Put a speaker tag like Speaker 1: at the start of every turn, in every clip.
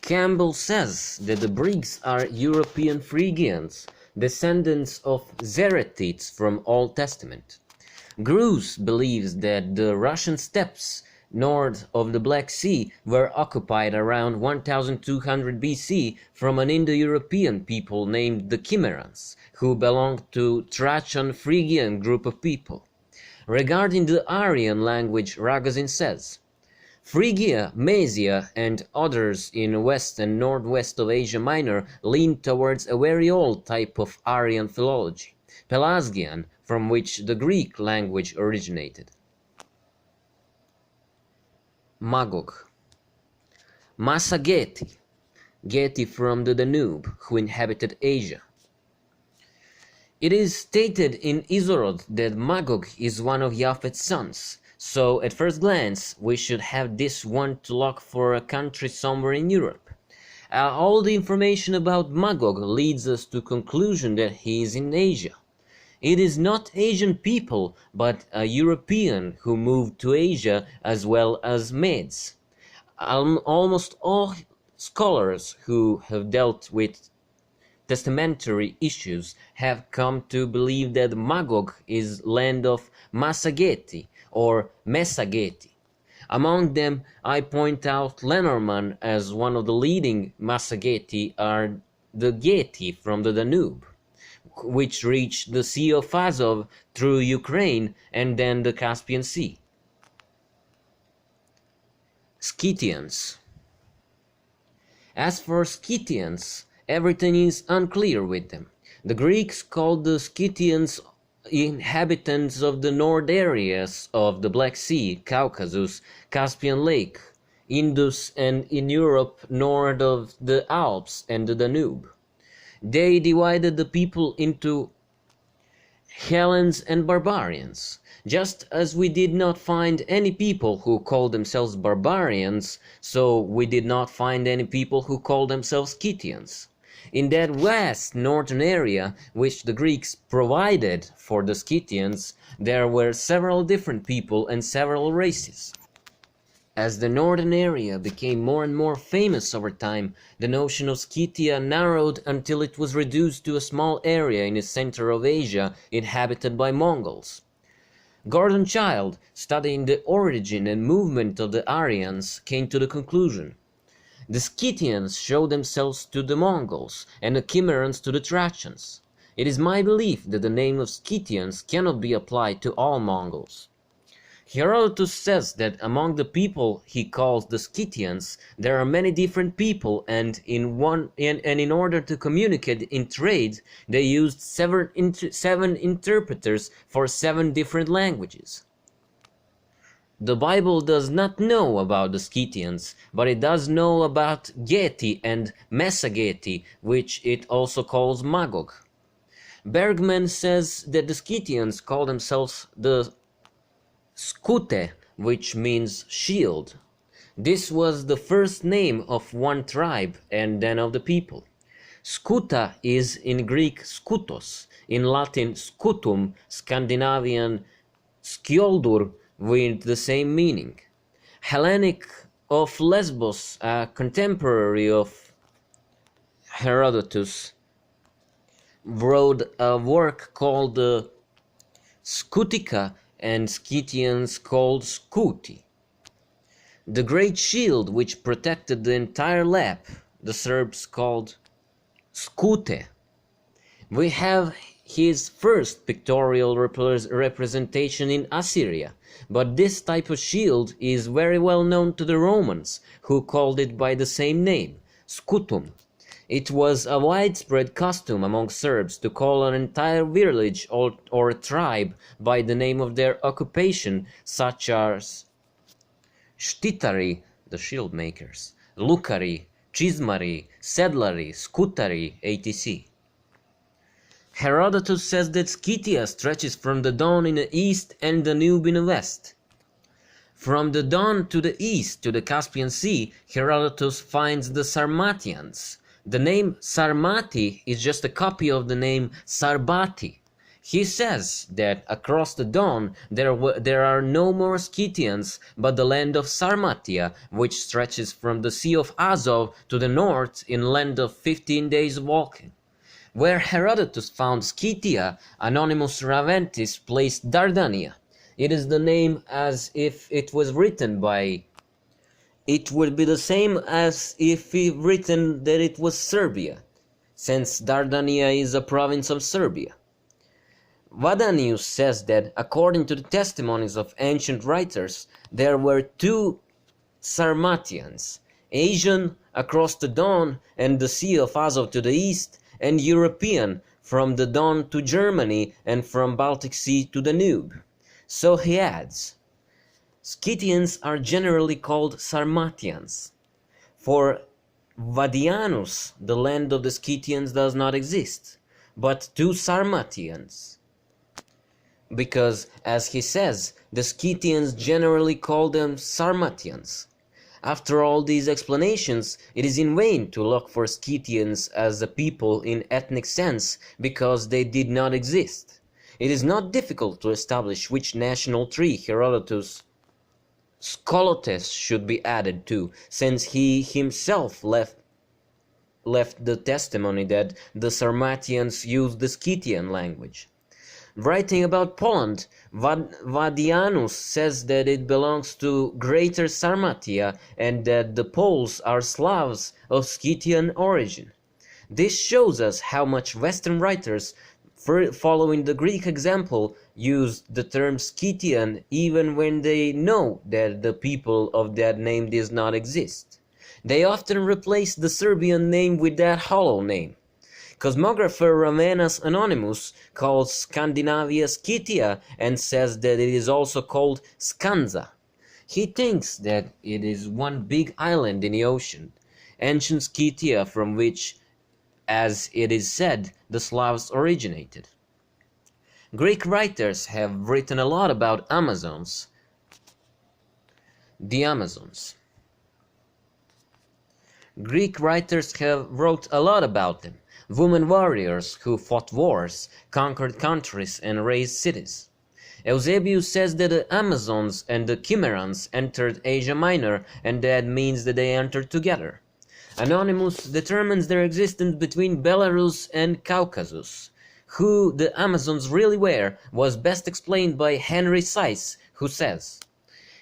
Speaker 1: Campbell says that the Greeks are European Phrygians, descendants of Zeratites from Old Testament. Grus believes that the Russian steppes north of the Black Sea were occupied around 1200 BC from an Indo-European people named the Cimmerians, who belonged to Thracian Phrygian group of people. Regarding the Aryan language, Ragozin says, Phrygia, Mysia, and others in west and northwest of Asia Minor lean towards a very old type of Aryan philology, Pelasgian, from which the Greek language originated. Magog. Massageti, Geti from the Danube, who inhabited Asia. It is stated in Izorod that Magog is one of Japhet's sons, so at first glance we should have this one to look for a country somewhere in Europe. All the information about Magog leads us to conclusion that he is in Asia. It is not Asian people, but a European who moved to Asia as well as Medes. Almost all scholars who have dealt with testamentary issues have come to believe that Magog is land of Massageti or Messageti. Among them, I point out Lenormand as one of the leading Massageti are the Geti from the Danube, which reached the Sea of Azov through Ukraine and then the Caspian Sea. Scythians. As for Scythians, everything is unclear with them. The Greeks called the Scythians inhabitants of the north areas of the Black Sea, Caucasus, Caspian Lake, Indus, and in Europe north of the Alps and the Danube. They divided the people into Hellenes and barbarians. Just as we did not find any people who called themselves barbarians, so we did not find any people who called themselves Scythians. In that vast northern area which the Greeks provided for the Scythians, there were several different people and several races. As the northern area became more and more famous over time, the notion of Scythia narrowed until it was reduced to a small area in the center of Asia inhabited by Mongols. Gordon Childe, studying the origin and movement of the Aryans, came to the conclusion: the Scythians show themselves to the Mongols, and the Cimmerians to the Thracians. It is my belief that the name of Scythians cannot be applied to all Mongols. Herodotus says that among the people he calls the Scythians, there are many different people, and in order to communicate in trade, they used seven interpreters for 7 different languages. The Bible does not know about the Scythians, but it does know about Geti and Messageti, which it also calls Magog. Bergman says that the Scythians call themselves the Skute, which means shield. This was the first name of one tribe and then of the people. Skuta is in Greek skutos, in Latin scutum, Scandinavian skjoldur, with the same meaning. Hellenic of Lesbos, a contemporary of Herodotus, wrote a work called the Scutica, and Scythians called Scuti. The great shield which protected the entire lap, the Serbs called Skute. We have his first pictorial representation in Assyria, but this type of shield is very well known to the Romans, who called it by the same name, Scutum. It was a widespread custom among Serbs to call an entire village or tribe by the name of their occupation, such as Štitari, the shield makers, Lukari, Čizmari, Sedlari, Skutari, etc. Herodotus says that Scythia stretches from the Don in the east and the Danube in the west. From the Don to the east to the Caspian Sea, Herodotus finds the Sarmatians. The name Sarmati is just a copy of the name Sarbati. He says that across the Don there are no more Scythians but the land of Sarmatia, which stretches from the Sea of Azov to the north in land of 15 days walking. Where Herodotus found Scythia, Anonymous Raventis placed Dardania. It is the name as if it was written by... It would be the same as if he written that it was Serbia, since Dardania is a province of Serbia. Vadanius says that, according to the testimonies of ancient writers, there were two Sarmatians, Asian across the Don and the Sea of Azov to the east, and European from the Don to Germany and from Baltic Sea to the Danube. So he adds, Scythians are generally called Sarmatians. For Vadianus, the land of the Scythians does not exist, but two Sarmatians. Because, as he says, the Scythians generally call them Sarmatians. After all these explanations, it is in vain to look for Scythians as a people in ethnic sense, because they did not exist. It is not difficult to establish which national tree Herodotus' Skolotes should be added to, since he himself left the testimony that the Sarmatians used the Scythian language. Writing about Poland, Vadianus says that it belongs to Greater Sarmatia and that the Poles are Slavs of Scythian origin. This shows us how much Western writers, following the Greek example, use the term Scythian even when they know that the people of that name does not exist. They often replace the Serbian name with that hollow name. Cosmographer Ravennas Anonymous calls Scandinavia Scythia and says that it is also called Skanza. He thinks that it is one big island in the ocean, ancient Scythia, from which, as it is said, the Slavs originated. Greek writers have written a lot about Amazons. The Amazons. Greek writers have wrote a lot about them. Women warriors who fought wars, conquered countries and raised cities. Eusebius says that the Amazons and the Cimmerians entered Asia Minor, and that means that they entered together. Anonymous determines their existence between Belarus and Caucasus. Who the Amazons really were was best explained by Henry Seiss, who says,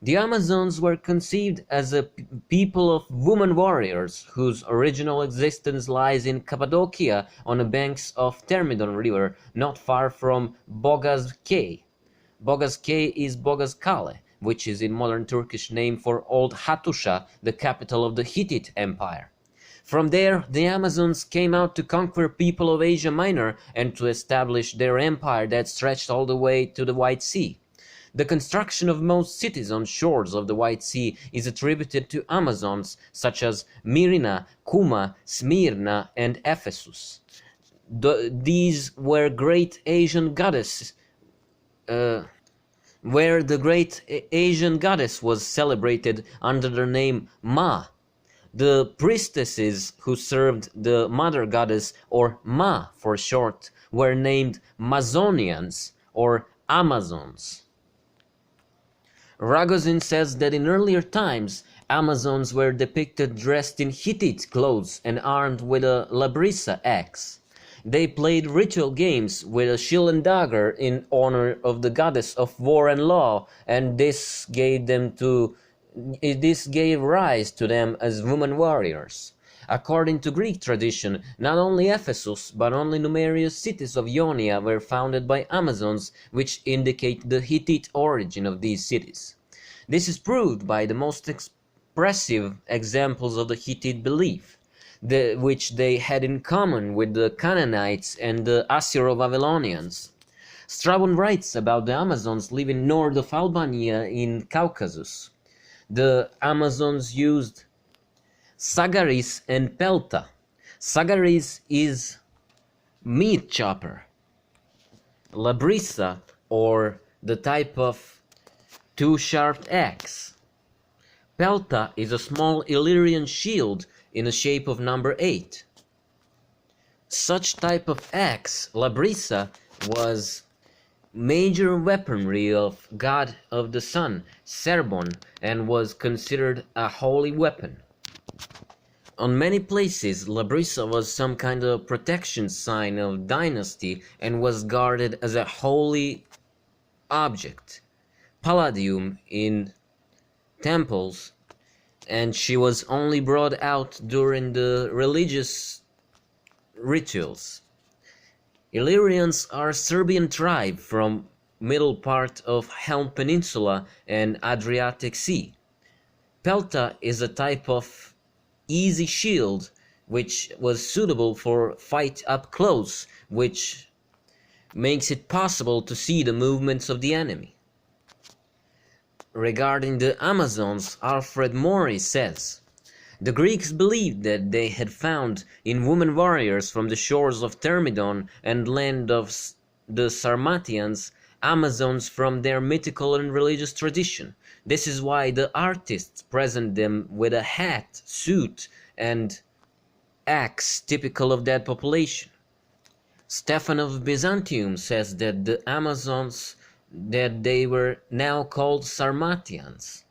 Speaker 1: the Amazons were conceived as a people of woman warriors whose original existence lies in Cappadocia on the banks of Thermidon River, not far from Bogazkay. Bogazkay is Bogazkale, which is in modern Turkish name for Old Hattusha, the capital of the Hittite Empire. From there, the Amazons came out to conquer people of Asia Minor and to establish their empire that stretched all the way to the White Sea. The construction of most cities on shores of the White Sea is attributed to Amazons such as Myrina, Kuma, Smyrna, and Ephesus. These were great Asian goddesses, where the great Asian goddess was celebrated under the name Ma. The priestesses who served the mother goddess, or Ma for short, were named Mazonians or Amazons. Ragozin says that in earlier times, Amazons were depicted dressed in Hittite clothes and armed with a labrissa axe. They played ritual games with a shield and dagger in honor of the goddess of war and law, and this gave rise to them as women warriors. According to Greek tradition, not only Ephesus, but only numerous cities of Ionia were founded by Amazons, which indicate the Hittite origin of these cities. This is proved by the most expressive examples of the Hittite belief, which they had in common with the Canaanites and the Assyro-Babylonians. Strabon writes about the Amazons living north of Albania in Caucasus. The Amazons used Sagaris and Pelta. Sagaris is meat chopper. Labrissa, or the type of two-sharped axe. Pelta is a small Illyrian shield in the shape of number 8. Such type of axe, labrissa, was major weaponry of god of the sun, Serbon, and was considered a holy weapon. On many places, Labrisa was some kind of protection sign of dynasty and was guarded as a holy object. Palladium in temples, and she was only brought out during the religious rituals. Illyrians are a Serbian tribe from middle part of Helm Peninsula and Adriatic Sea. Pelta is a type of easy shield which was suitable for fight up close, which makes it possible to see the movements of the enemy. Regarding the Amazons, Alfred Maury says, the Greeks believed that they had found in women warriors from the shores of Thermidon and land of the Sarmatians Amazons from their mythical and religious tradition. This is why the artists present them with a hat, suit, and axe typical of that population. Stephan of Byzantium says that the Amazons that they were now called Sarmatians.